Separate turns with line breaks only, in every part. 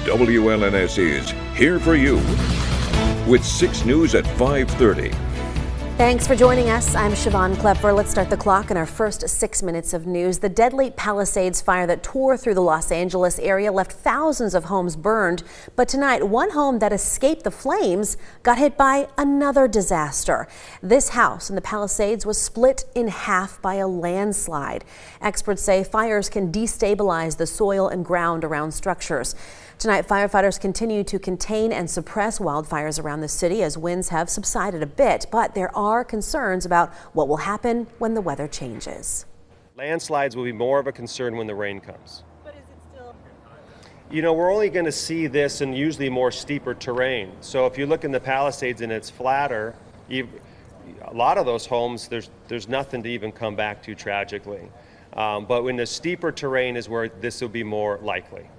WLNS is here for you with 6 News at 5:30.
Thanks for joining us. I'm Siobhan Klepfer. Let's start the clock in our first 6 minutes of news. The deadly Palisades fire that tore through the Los Angeles area left thousands of homes burned. But tonight, one home that escaped the flames got hit by another disaster. This house in the Palisades was split in half by a landslide. Experts say fires can destabilize the soil and ground around structures. Tonight, firefighters continue to contain and suppress wildfires around the city as winds have subsided a bit, but there are concerns about what will happen when the weather changes.
Landslides will be more of a concern when the rain comes. But is it still? You know, we're only going to see this in usually more steeper terrain. So if you look in the Palisades and it's flatter, a lot of those homes, there's nothing to even come back to tragically. But when the steeper terrain is where this will be more likely.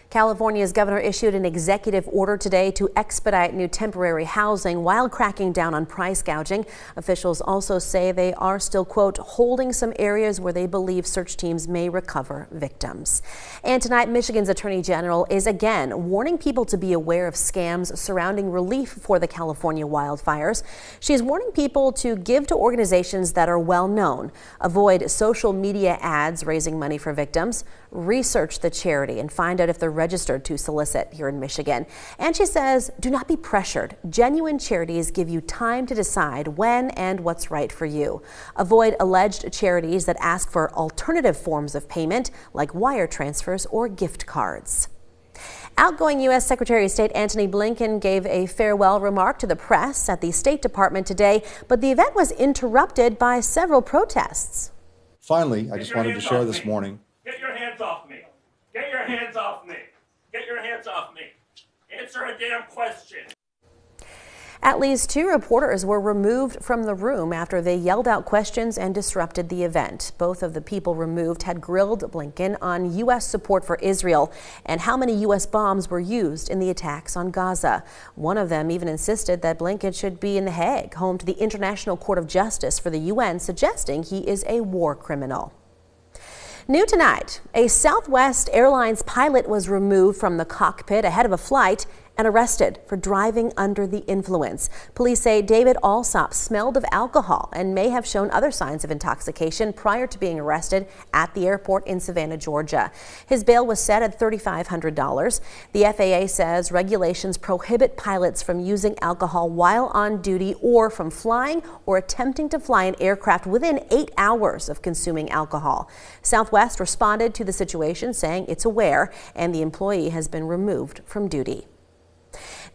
California's governor issued an executive order today to expedite new temporary housing while cracking down on price gouging. Officials also say they are still, quote, holding some areas where they believe search teams may recover victims. And tonight, Michigan's Attorney General is again warning people to be aware of scams surrounding relief for the California wildfires. She is warning people to give to organizations that are well known, avoid social media ads raising money for victims, research the charity and find out if they're registered to solicit here in Michigan. And she says, do not be pressured. Genuine charities give you time to decide when and what's right for you. Avoid alleged charities that ask for alternative forms of payment like wire transfers or gift cards. Outgoing U.S. Secretary of State Antony Blinken gave a farewell remark to the press at the State Department today, but the event was interrupted by several protests.
Finally, I just wanted to share this morning.
Get your hands off me. Get your hands off me. Get your hands off me. Answer a damn question.
At least 2 reporters were removed from the room after they yelled out questions and disrupted the event. Both of the people removed had grilled Blinken on U.S. support for Israel and how many U.S. bombs were used in the attacks on Gaza. One of them even insisted that Blinken should be in The Hague, home to the International Court of Justice for the UN, suggesting he is a war criminal. New tonight, a Southwest Airlines pilot was removed from the cockpit ahead of a flight and arrested for driving under the influence. Police say David Alsop smelled of alcohol and may have shown other signs of intoxication prior to being arrested at the airport in Savannah, Georgia. His bail was set at $3,500. The FAA says regulations prohibit pilots from using alcohol while on duty or from flying or attempting to fly an aircraft within 8 hours of consuming alcohol. Southwest responded to the situation saying it's aware and the employee has been removed from duty.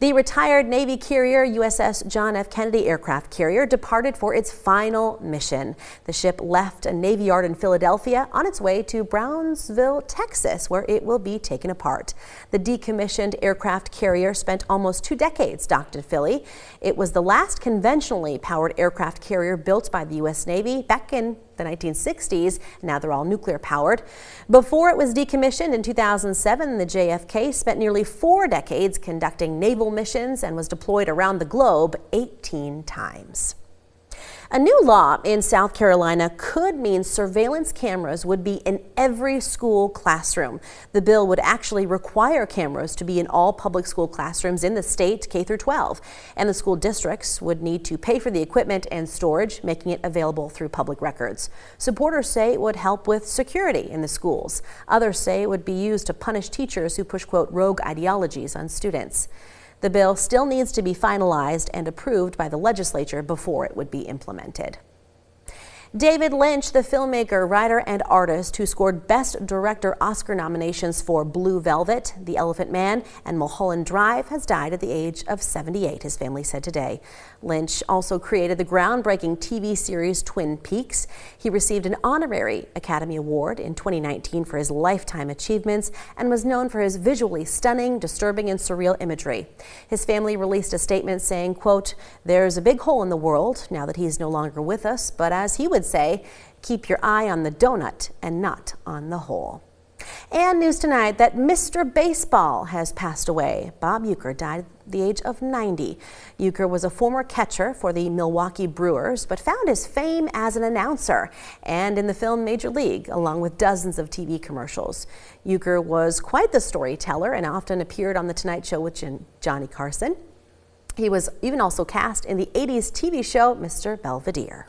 The retired Navy carrier USS John F. Kennedy aircraft carrier departed for its final mission. The ship left a Navy yard in Philadelphia on its way to Brownsville, Texas, where it will be taken apart. The decommissioned aircraft carrier spent almost 2 decades docked in Philly. It was the last conventionally powered aircraft carrier built by the U.S. Navy back in the 1960s. Now they're all nuclear powered. Before it was decommissioned in 2007, the JFK spent nearly 4 decades conducting naval missions and was deployed around the globe 18 times. A new law in South Carolina could mean surveillance cameras would be in every school classroom. The bill would actually require cameras to be in all public school classrooms in the state K through 12, and the school districts would need to pay for the equipment and storage, making it available through public records. Supporters say it would help with security in the schools. Others say it would be used to punish teachers who push, quote, rogue ideologies on students. The bill still needs to be finalized and approved by the legislature before it would be implemented. David Lynch, the filmmaker, writer, and artist who scored Best Director Oscar nominations for Blue Velvet, The Elephant Man, and Mulholland Drive, has died at the age of 78, his family said today. Lynch also created the groundbreaking TV series Twin Peaks. He received an honorary Academy Award in 2019 for his lifetime achievements and was known for his visually stunning, disturbing, and surreal imagery. His family released a statement saying, quote, "There's a big hole in the world now that he's no longer with us, but as he would say, keep your eye on the donut and not on the hole." And news tonight that Mr. Baseball has passed away. Bob Uecker died at the age of 90. Uecker was a former catcher for the Milwaukee Brewers, but found his fame as an announcer and in the film Major League, along with dozens of TV commercials. Uecker was quite the storyteller and often appeared on The Tonight Show with Johnny Carson. He was even also cast in the 80s TV show Mr. Belvedere.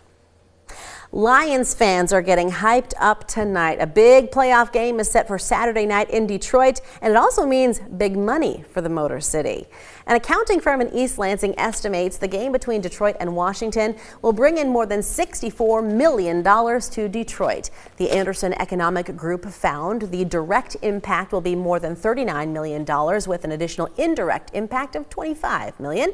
Lions fans are getting hyped up tonight. A big playoff game is set for Saturday night in Detroit, and it also means big money for the Motor City. An accounting firm in East Lansing estimates the game between Detroit and Washington will bring in more than $64 million to Detroit. The Anderson Economic Group found the direct impact will be more than $39 million, with an additional indirect impact of $25 million.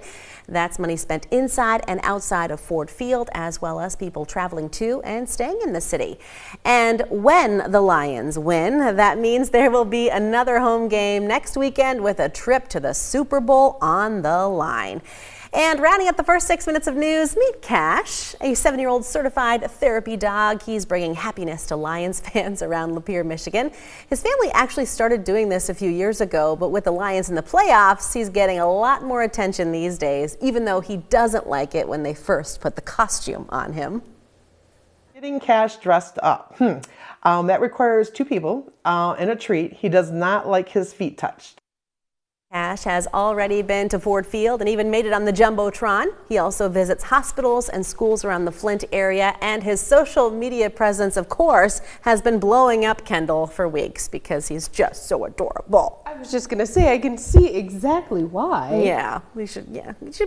That's money spent inside and outside of Ford Field, as well as people traveling to and staying in the city. And when the Lions win, that means there will be another home game next weekend with a trip to the Super Bowl on the line. And rounding up the first 6 minutes of news, meet Cash, a 7-year-old certified therapy dog. He's bringing happiness to Lions fans around Lapeer, Michigan. His family actually started doing this a few years ago, but with the Lions in the playoffs, he's getting a lot more attention these days, even though he doesn't like it when they first put the costume on him.
Getting Cash dressed up. That requires 2 people and a treat. He does not like his feet touched.
Cash has already been to Ford Field and even made it on the Jumbotron. He also visits hospitals and schools around the Flint area, and his social media presence, of course, has been blowing up Kendall for weeks because he's just so adorable.
I was just gonna say, I can see exactly why.
Yeah, we should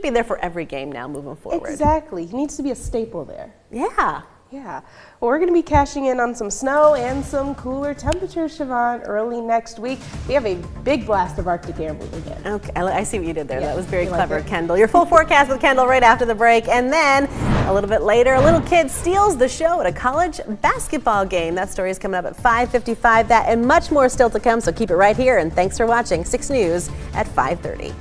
be there for every game now moving forward.
Exactly, he needs to be a staple there.
Yeah.
Yeah, well, we're going to be cashing in on some snow and some cooler temperatures, Siobhan, early next week. We have a big blast of Arctic air moving in.
Okay, I see what you did there.
Yeah,
that was very
you
clever,
like it?
Kendall. Your full forecast with Kendall right after the break. And then a little bit later, a little kid steals the show at a college basketball game. That story is coming up at 5:55. That and much more still to come, so keep it right here. And thanks for watching 6 News at 5:30.